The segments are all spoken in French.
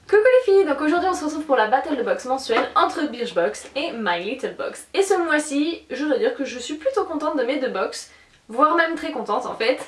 Coucou les filles, donc aujourd'hui on se retrouve pour la battle de box mensuelle entre Birchbox et My Little Box. Et ce mois-ci, je dois dire que je suis plutôt contente de mes deux box, voire même très contente en fait.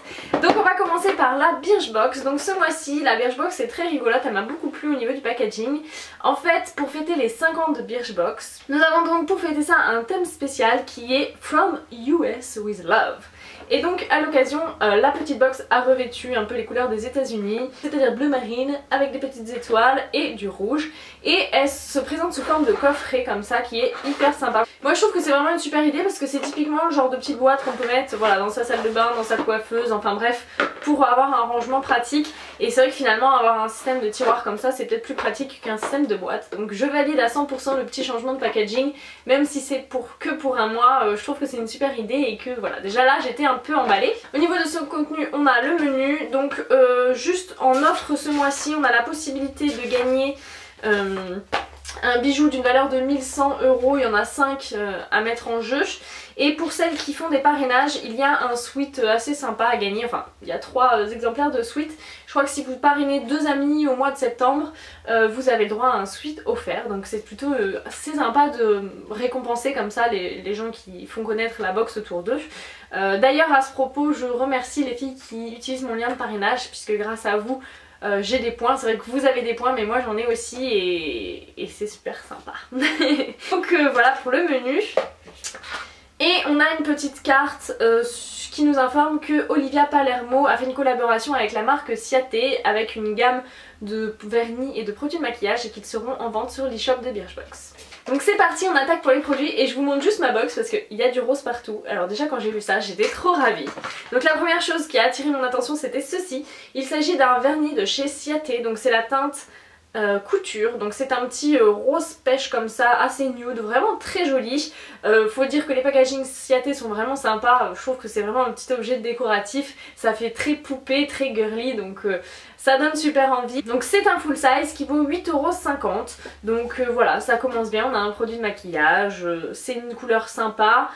Donc on va commencer par la Birchbox. Donc ce mois-ci, la Birchbox est très rigolote, elle m'a beaucoup plu au niveau du packaging. En fait, pour fêter les 5 ans de Birchbox, nous avons donc pour fêter ça un thème spécial qui est From US with Love. Et donc à l'occasion, la petite box a revêtu un peu les couleurs des États-Unis, c'est-à-dire bleu marine avec des petites étoiles et du rouge. Et elle se présente sous forme de coffret comme ça qui est hyper sympa. Moi je trouve que c'est vraiment une super idée parce que c'est typiquement le genre de petite boîte qu'on peut mettre voilà, dans sa salle de bain, dans sa coiffeuse, enfin bref, pour avoir un rangement pratique. Et c'est vrai que finalement avoir un système de tiroir comme ça c'est peut-être plus pratique qu'un système de boîte. Donc je valide à 100% le petit changement de packaging, même si c'est que pour un mois, je trouve que c'est une super idée et que voilà, déjà là j'étais un peu emballée. Au niveau de ce contenu on a le menu, donc juste en offre ce mois-ci on a la possibilité de gagner un bijou d'une valeur de 1100 €, il y en a 5 à mettre en jeu. Et pour celles qui font des parrainages, il y a un sweat assez sympa à gagner, enfin il y a 3 exemplaires de sweat. Je crois que si vous parrainez 2 amis au mois de septembre, vous avez le droit à un sweat offert. Donc c'est plutôt assez sympa de récompenser comme ça les gens qui font connaître la box autour d'eux. D'ailleurs à ce propos, je remercie les filles qui utilisent mon lien de parrainage puisque grâce à vous, j'ai des points. C'est vrai que vous avez des points mais moi j'en ai aussi et c'est super sympa. Donc voilà pour le menu. Et on a une petite carte qui nous informe que Olivia Palermo a fait une collaboration avec la marque Ciaté avec une gamme de vernis et de produits de maquillage et qu'ils seront en vente sur l'e-shop de Birchbox. Donc c'est parti, on attaque pour les produits et je vous montre juste ma box parce qu'il y a du rose partout. Alors déjà quand j'ai vu ça j'étais trop ravie. Donc la première chose qui a attiré mon attention c'était ceci. Il s'agit d'un vernis de chez Ciaté, donc c'est la teinte couture, donc c'est un petit rose pêche comme ça, assez nude, vraiment très joli. Faut dire que les packagings Ciaté sont vraiment sympas, je trouve que c'est vraiment un petit objet décoratif, ça fait très poupée, très girly, donc ça donne super envie. Donc c'est un full size qui vaut 8,50 €, donc voilà, ça commence bien, on a un produit de maquillage, c'est une couleur sympa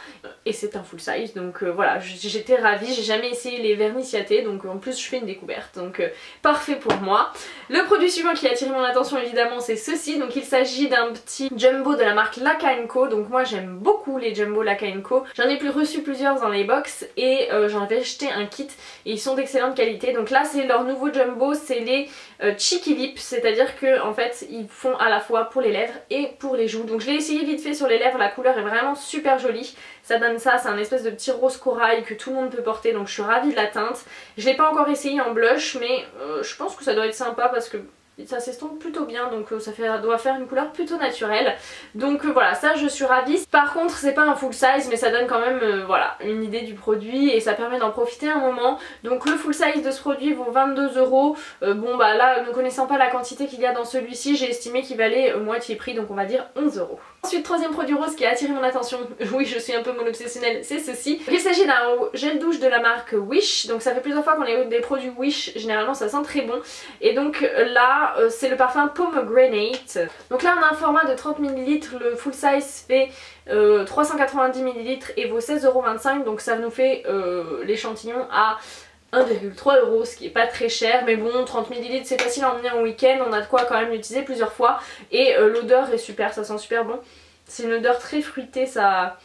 et c'est un full size, donc voilà, j'étais ravie, j'ai jamais essayé les vernis Ciaté, donc en plus je fais une découverte, donc parfait pour moi. Le produit suivant qui a attiré mon attention évidemment c'est ceci, donc il s'agit d'un petit jumbo de la marque Laka & Co, donc moi j'aime beaucoup les jumbo Laka & Co, j'en ai reçu plusieurs dans les box et j'en avais acheté un kit et ils sont d'excellente qualité. Donc là c'est leur nouveau jumbo, c'est les Cheeky Lips, c'est-à-dire que en fait ils font à la fois pour les lèvres et pour les joues. Donc je l'ai essayé vite fait sur les lèvres, la couleur est vraiment super jolie, ça donne ça, c'est un espèce de petit rose corail que tout le monde peut porter, donc je suis ravie de la teinte. Je l'ai pas encore essayé en blush mais je pense que ça doit être sympa parce que ça s'estompe plutôt bien, donc ça doit faire une couleur plutôt naturelle. Donc voilà, ça je suis ravie. Par contre c'est pas un full size mais ça donne quand même voilà, une idée du produit et ça permet d'en profiter un moment. Donc le full size de ce produit vaut 22 €. Bon bah là, ne connaissant pas la quantité qu'il y a dans celui-ci, j'ai estimé qu'il valait moitié prix, donc on va dire 11 €. Ensuite, troisième produit rose qui a attiré mon attention, oui je suis un peu mon obsessionnelle, c'est ceci. Il s'agit d'un gel douche de la marque Wish, donc ça fait plusieurs fois qu'on a eu des produits Wish, généralement ça sent très bon. Et donc là c'est le parfum Pomegranate. Donc là on a un format de 30 ml, le full size fait 390 ml et vaut 16,25 €, donc ça nous fait l'échantillon à 1,3 €, ce qui est pas très cher, mais bon 30 ml c'est facile à emmener en week-end, on a de quoi quand même l'utiliser plusieurs fois et l'odeur est super, ça sent super bon. C'est une odeur très fruitée, ça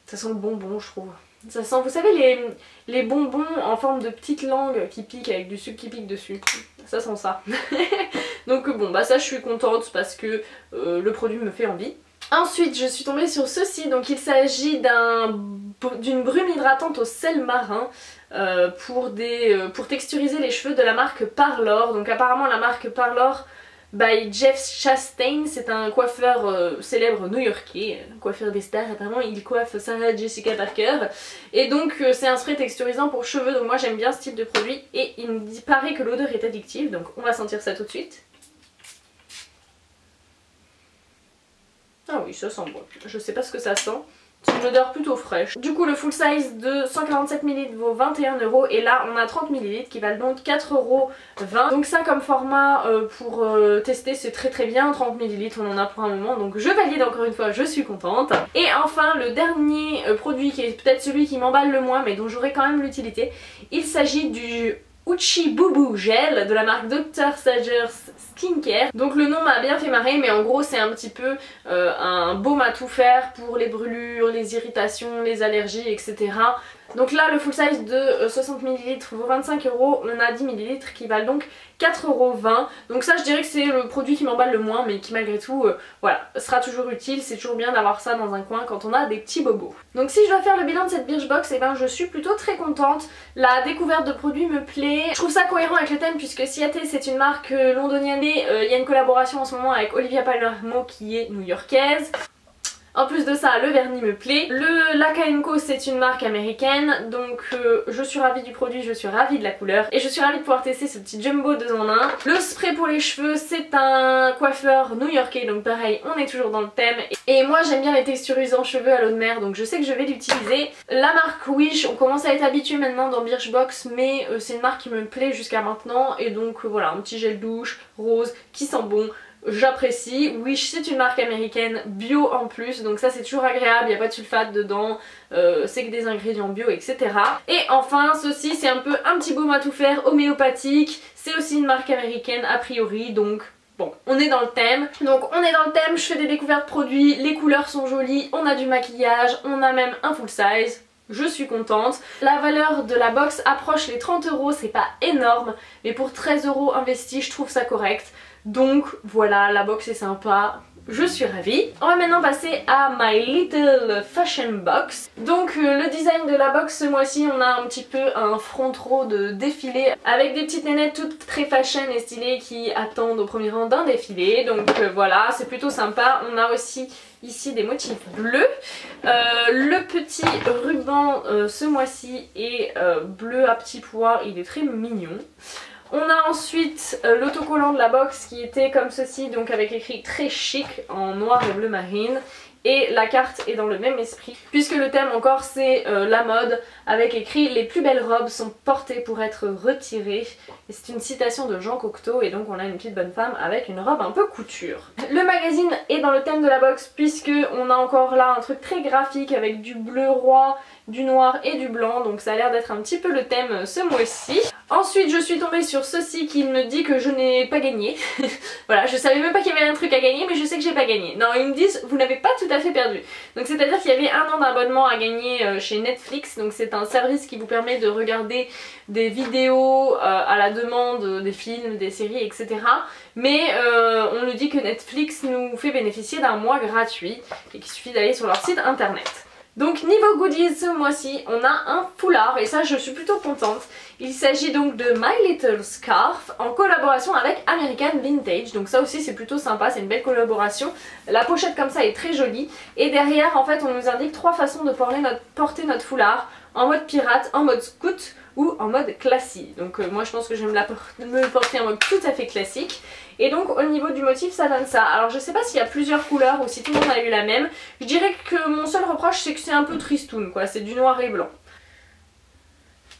sent le bonbon je trouve. Ça sent, vous savez les bonbons en forme de petites langues qui piquent avec du sucre qui pique dessus, ça sent ça. Donc bon bah ça je suis contente parce que le produit me fait envie. Ensuite je suis tombée sur ceci, donc il s'agit d'une brume hydratante au sel marin pour texturiser les cheveux de la marque Parlor. Donc apparemment la marque Parlor by Jeff Chastain, c'est un coiffeur célèbre new-yorkais, coiffeur des stars, apparemment il coiffe Sarah Jessica Parker et donc c'est un spray texturisant pour cheveux, donc moi j'aime bien ce type de produit et il me paraît que l'odeur est addictive, donc on va sentir ça tout de suite. Ah oui, ça sent bon, je sais pas ce que ça sent. C'est une odeur plutôt fraîche. Du coup le full size de 147 ml vaut 21 € et là on a 30 ml qui valent donc 4,20 €. Donc ça comme format pour tester c'est très bien, 30 ml on en a pour un moment, donc je valide encore une fois, je suis contente. Et enfin le dernier produit qui est peut-être celui qui m'emballe le moins mais dont j'aurai quand même l'utilité, il s'agit du Uchi Boo Boo Gel de la marque Dr. Sagers Skincare. Donc le nom m'a bien fait marrer, mais en gros c'est un petit peu un baume à tout faire pour les brûlures, les irritations, les allergies, etc. Donc là le full size de 60 ml vaut 25 €, on a 10 ml qui valent donc 4,20 €. Donc ça je dirais que c'est le produit qui m'emballe le moins, mais qui malgré tout voilà, sera toujours utile. C'est toujours bien d'avoir ça dans un coin quand on a des petits bobos. Donc si je dois faire le bilan de cette Birchbox, et ben je suis plutôt très contente. La découverte de produits me plaît. Je trouve ça cohérent avec le thème puisque Ciaté c'est une marque londonienne et il y a une collaboration en ce moment avec Olivia Palermo qui est new-yorkaise. En plus de ça, le vernis me plaît. La K&Co c'est une marque américaine, donc je suis ravie du produit, je suis ravie de la couleur et je suis ravie de pouvoir tester ce petit jumbo 2 en 1. Le spray pour les cheveux c'est un coiffeur new-yorkais, donc pareil on est toujours dans le thème. Et moi j'aime bien les texturisants cheveux à l'eau de mer, donc je sais que je vais l'utiliser. La marque Wish, on commence à être habitué maintenant dans Birchbox, mais c'est une marque qui me plaît jusqu'à maintenant et donc voilà, un petit gel douche rose qui sent bon. J'apprécie. Wish c'est une marque américaine bio en plus, donc ça c'est toujours agréable, il n'y a pas de sulfate dedans, c'est que des ingrédients bio, etc. Et enfin ceci c'est un petit baume à tout faire homéopathique, c'est aussi une marque américaine a priori, donc bon, on est dans le thème. Donc on est dans le thème, je fais des découvertes produits, les couleurs sont jolies, on a du maquillage, on a même un full size. Je suis contente. La valeur de la box approche les 30 €, c'est pas énorme, mais pour 13 € investis je trouve ça correct. Donc voilà, la box est sympa, je suis ravie. On va maintenant passer à My Little Fashion Box. Donc le design de la box ce mois-ci, on a un petit peu un front row de défilé avec des petites nénettes toutes très fashion et stylées qui attendent au premier rang d'un défilé. Donc voilà, c'est plutôt sympa. On a aussi ici des motifs bleus. Le petit ruban ce mois-ci est bleu à petits pois, il est très mignon. On a ensuite l'autocollant de la box qui était comme ceci, donc avec écrit très chic en noir et bleu marine. Et la carte est dans le même esprit, puisque le thème encore c'est la mode, avec écrit les plus belles robes sont portées pour être retirées. Et c'est une citation de Jean Cocteau, et donc on a une petite bonne femme avec une robe un peu couture. Le magazine est dans le thème de la box, puisque on a encore là un truc très graphique avec du bleu roi, du noir et du blanc, donc ça a l'air d'être un petit peu le thème ce mois-ci. Ensuite je suis tombée sur ceci qui me dit que je n'ai pas gagné. Voilà, je savais même pas qu'il y avait un truc à gagner, mais je sais que j'ai pas gagné. Non, ils me disent vous n'avez pas tout à fait perdu. Donc c'est à dire qu'il y avait 1 an d'abonnement à gagner chez Netflix, donc c'est un service qui vous permet de regarder des vidéos à la demande, des films, des séries, etc. Mais on nous dit que Netflix nous fait bénéficier d'un mois gratuit et qu'il suffit d'aller sur leur site internet. Donc niveau goodies ce mois-ci on a un foulard et ça je suis plutôt contente. Il s'agit donc de My Little Scarf en collaboration avec American Vintage. Donc ça aussi c'est plutôt sympa, c'est une belle collaboration. La pochette comme ça est très jolie. Et derrière en fait on nous indique 3 façons de porter notre foulard. En mode pirate, en mode scout ou en mode classique. Donc moi je pense que je vais me porter en mode tout à fait classique. Et donc au niveau du motif ça donne ça. Alors je sais pas s'il y a plusieurs couleurs ou si tout le monde a eu la même. Je dirais que mon seul reproche c'est que c'est un peu tristoun quoi, c'est du noir et blanc.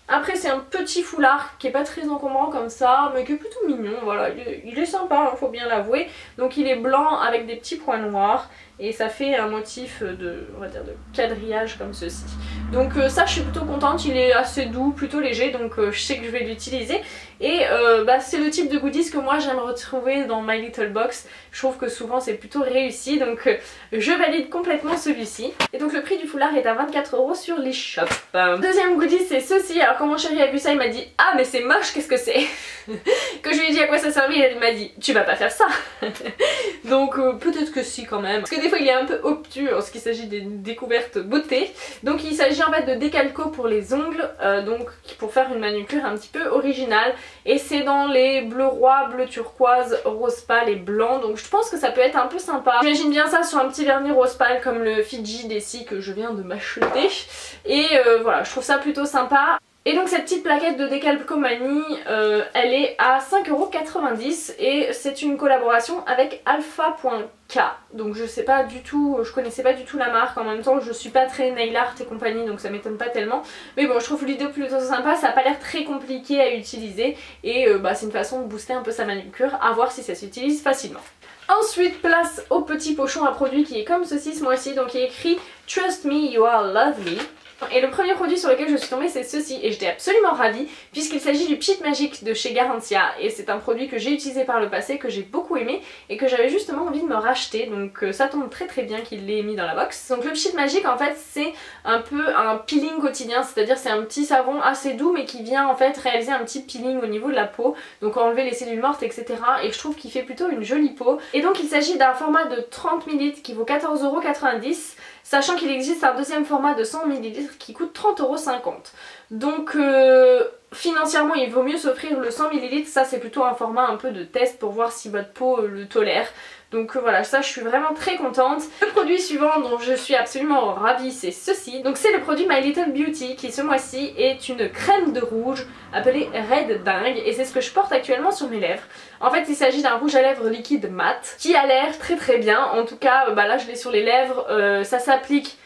Après c'est un petit foulard qui est pas très encombrant comme ça, mais qui est plutôt mignon, voilà, il est sympa, faut bien l'avouer. Donc il est blanc avec des petits points noirs et ça fait un motif on va dire de quadrillage comme ceci. Donc ça je suis plutôt contente, il est assez doux, plutôt léger, donc je sais que je vais l'utiliser. Et c'est le type de goodies que moi j'aime retrouver dans My Little Box. Je trouve que souvent c'est plutôt réussi, donc je valide complètement celui-ci. Et donc le prix du foulard est à 24 € sur l'eShop. Deuxième goodies c'est ceci. Alors quand mon chéri a vu ça il m'a dit ah mais c'est moche, qu'est-ce que c'est? Que je lui ai dit à quoi ça servait, il m'a dit tu vas pas faire ça. Donc peut-être que si quand même. Parce que des fois il est un peu obtus en ce qu'il s'agit des découvertes beauté. Donc il s'agit en fait de décalco pour les ongles, donc pour faire une manucure un petit peu originale. Et c'est dans les bleu roi, bleu turquoise, rose pâle et blanc. Donc je pense que ça peut être un peu sympa. J'imagine bien ça sur un petit vernis rose pâle comme le Fiji Desi que je viens de m'acheter. Et voilà, je trouve ça plutôt sympa. Et donc cette petite plaquette de décalcomanie, elle est à 5,90 € et c'est une collaboration avec Alpha.k. Donc je sais pas du tout, je connaissais pas du tout la marque, en même temps je suis pas très nail art et compagnie donc ça m'étonne pas tellement. Mais bon je trouve l'idée plutôt sympa, ça a pas l'air très compliqué à utiliser et c'est une façon de booster un peu sa manucure, à voir si ça s'utilise facilement. Ensuite place au petit pochon à produits qui est comme ceci ce mois-ci, donc il est écrit Trust me you are lovely. Et le premier produit sur lequel je suis tombée c'est ceci et j'étais absolument ravie puisqu'il s'agit du Pchit Magic de chez Garantia et c'est un produit que j'ai utilisé par le passé, que j'ai beaucoup aimé et que j'avais justement envie de me racheter, donc ça tombe très très bien qu'il l'ait mis dans la box. Donc le Pchit Magic en fait c'est un peu un peeling quotidien, c'est-à-dire c'est un petit savon assez doux mais qui vient en fait réaliser un petit peeling au niveau de la peau, donc enlever les cellules mortes etc. Et je trouve qu'il fait plutôt une jolie peau. Et donc il s'agit d'un format de 30 ml qui vaut 14,90 €. Sachant qu'il existe un deuxième format de 100 ml qui coûte 30,50 €. Donc financièrement il vaut mieux s'offrir le 100 ml, ça c'est plutôt un format un peu de test pour voir si votre peau le tolère. Donc voilà, ça je suis vraiment très contente. Le produit suivant dont je suis absolument ravie c'est ceci. Donc c'est le produit My Little Beauty qui ce mois-ci est une crème de rouge appelée Red Dingue et c'est ce que je porte actuellement sur mes lèvres. En fait il s'agit d'un rouge à lèvres liquide mat qui a l'air très très bien. En tout cas là je l'ai sur les lèvres, ça s'applique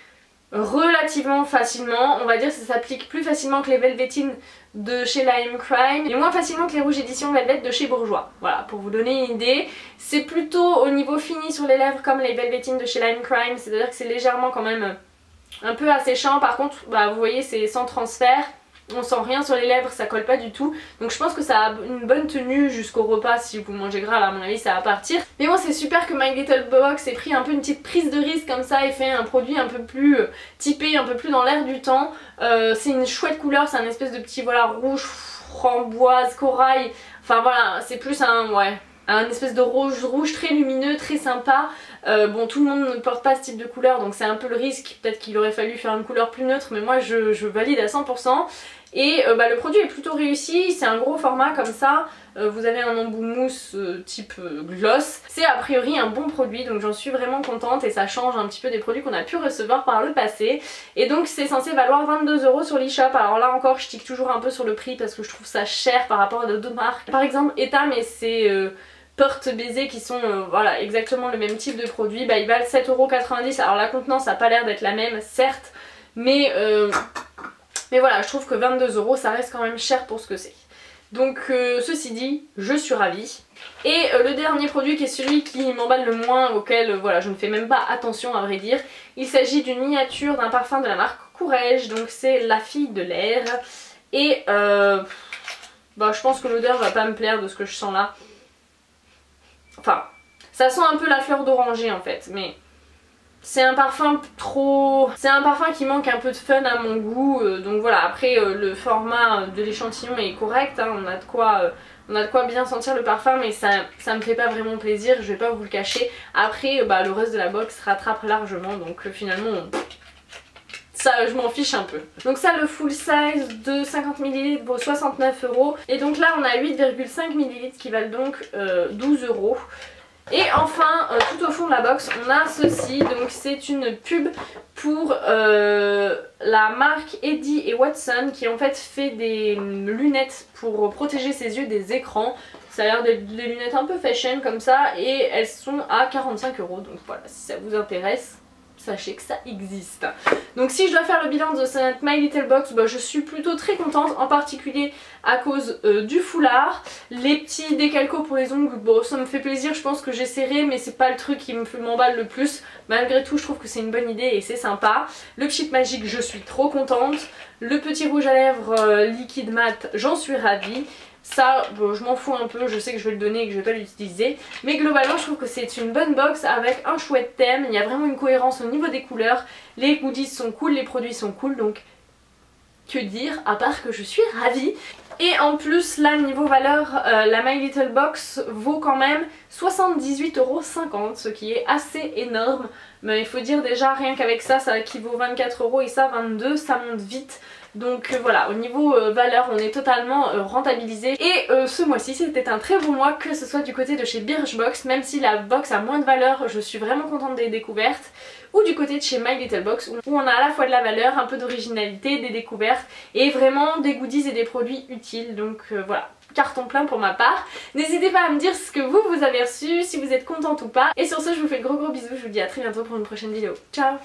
relativement facilement, on va dire que ça s'applique plus facilement que les Velvetines de chez Lime Crime et moins facilement que les rouges éditions Velvet de chez Bourjois. Voilà, pour vous donner une idée. C'est plutôt au niveau fini sur les lèvres comme les Velvetines de chez Lime Crime, c'est-à-dire que c'est légèrement quand même un peu asséchant. Par contre, vous voyez, c'est sans transfert. On sent rien sur les lèvres, ça colle pas du tout. Donc je pense que ça a une bonne tenue jusqu'au repas. Si vous mangez gras, là, à mon avis ça va partir. Mais bon, c'est super que My Little Box ait pris un peu une petite prise de risque comme ça et fait un produit un peu plus typé, un peu plus dans l'air du temps. C'est une chouette couleur, c'est un espèce de petit voilà rouge, framboise, corail. Enfin voilà, c'est plus un espèce de rouge très lumineux, très sympa. Bon, tout le monde ne porte pas ce type de couleur donc c'est un peu le risque, peut-être qu'il aurait fallu faire une couleur plus neutre mais moi je valide à 100%. Et le produit est plutôt réussi, c'est un gros format comme ça, vous avez un embout mousse type gloss. C'est a priori un bon produit donc j'en suis vraiment contente et ça change un petit peu des produits qu'on a pu recevoir par le passé. Et donc c'est censé valoir 22 € sur l'eShop. Alors là encore je tique toujours un peu sur le prix parce que je trouve ça cher par rapport à d'autres marques. Par exemple Etam et ses porte-baiser qui sont voilà exactement le même type de produit, ils valent 7,90 €. Alors la contenance n'a pas l'air d'être la même certes mais voilà, je trouve que 22 € ça reste quand même cher pour ce que c'est. Donc ceci dit, je suis ravie. Et le dernier produit qui est celui qui m'emballe le moins, auquel voilà, je ne fais même pas attention à vrai dire, il s'agit d'une miniature d'un parfum de la marque Courrèges, donc c'est La Fille de l'air. Et je pense que l'odeur va pas me plaire de ce que je sens là. Enfin, ça sent un peu la fleur d'oranger en fait, mais c'est un parfum c'est un parfum qui manque un peu de fun à mon goût, donc voilà. Après le format de l'échantillon est correct, hein, on a de quoi bien sentir le parfum mais ça me fait pas vraiment plaisir, je vais pas vous le cacher. Après le reste de la box rattrape largement donc finalement ça je m'en fiche un peu. Donc ça le full size de 50 ml vaut 69 € et donc là on a 8,5 ml qui valent donc 12 €. Et enfin tout au fond de la box on a ceci, donc c'est une pub pour la marque Eddy et Watson qui en fait fait des lunettes pour protéger ses yeux des écrans. Ça a l'air d'être des lunettes un peu fashion comme ça et elles sont à 45 €, donc voilà, si ça vous intéresse sachez que ça existe. Donc si je dois faire le bilan de cette My Little Box, je suis plutôt très contente, en particulier à cause du foulard. Les petits décalcos pour les ongles, ça me fait plaisir, je pense que j'essaierai mais c'est pas le truc qui m'emballe le plus. Malgré tout je trouve que c'est une bonne idée et c'est sympa. Le Pchit Magic, je suis trop contente. Le petit rouge à lèvres liquide mat, j'en suis ravie. Ça, je m'en fous un peu, je sais que je vais le donner et que je vais pas l'utiliser. Mais globalement, je trouve que c'est une bonne box avec un chouette thème. Il y a vraiment une cohérence au niveau des couleurs. Les goodies sont cool, les produits sont cool, donc que dire à part que je suis ravie. Et en plus, là, niveau valeur, la My Little Box vaut quand même 78,50 €, ce qui est assez énorme. Mais il faut dire déjà, rien qu'avec ça, ça équivaut 24 € et ça 22, ça monte vite. Donc voilà, au niveau valeur on est totalement rentabilisé. Et ce mois-ci c'était un très bon mois, que ce soit du côté de chez Birchbox, même si la box a moins de valeur, je suis vraiment contente des découvertes, ou du côté de chez My Little Box où on a à la fois de la valeur, un peu d'originalité, des découvertes et vraiment des goodies et des produits utiles. Donc voilà, carton plein pour ma part. N'hésitez pas à me dire ce que vous avez reçu, si vous êtes contente ou pas. Et sur ce je vous fais de gros bisous, je vous dis à très bientôt pour une prochaine vidéo. Ciao!